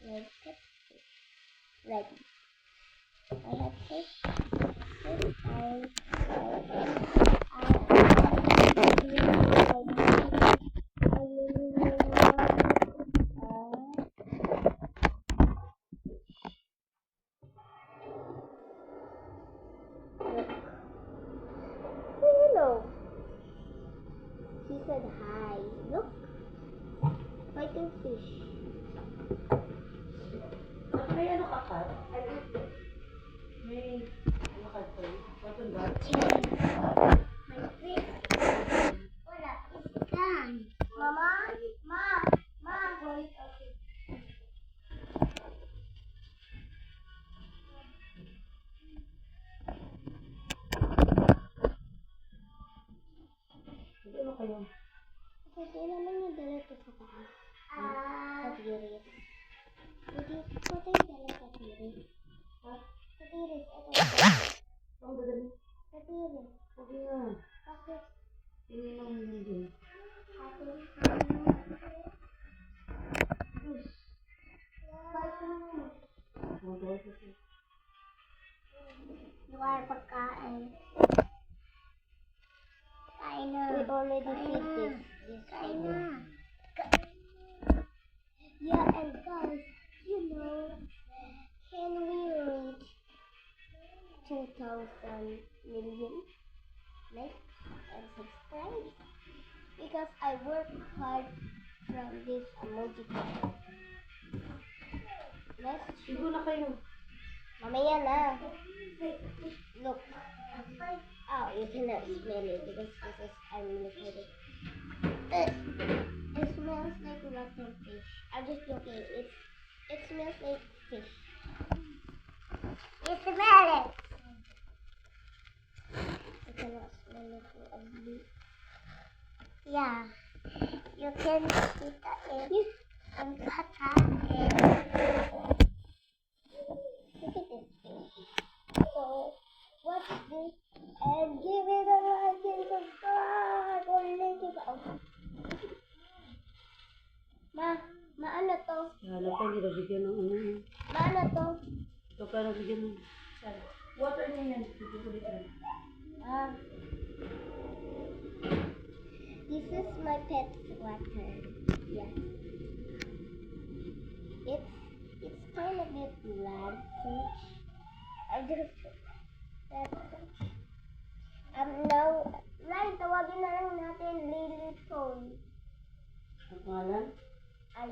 my pet fish. Right. I have fish. Hello. He said hi. Look. Fighting fish. May ano ka pa? May ano ka pa? Button bar? My fish. Wala. It's done. Mama? Ma. Okay. Ano kayo? Pwede naman yung dala ito sa taas. Katiris. Pwede yung dala katiris. Ha? Katiris. Ito. Ang dadali? Katiris. Sabi nga. Bakit? Tingin lang hindi. Lugar pagkain. Kain na. We already feed this. Kain na. Yeah, and guys, can we reach 2,000 million likes and subscribe? Because I work hard from this emoji channel. Let's Sigo na kayo. mamaya na. Look. Oh, you cannot smell it because I'm recording. It smells like rotten fish. I'm just joking. It smells like fish. You smell it. I cannot smell it too ugly. Yeah. You can eat it and patates. Look at this fish. So, what's this? And give it a like and subscribe or link it out. Maano to? Lalo pa, hindi nabigyan ng ano. Maano to? Ito pa nabigyan ng... Water niya yan. Dito ko dito. This is my pet water. Yeah. It's kind of a bit red fish. I just red fish. Now, Ryan, tawagin na lang natin Lily Tone. Ang pangalan? Ay,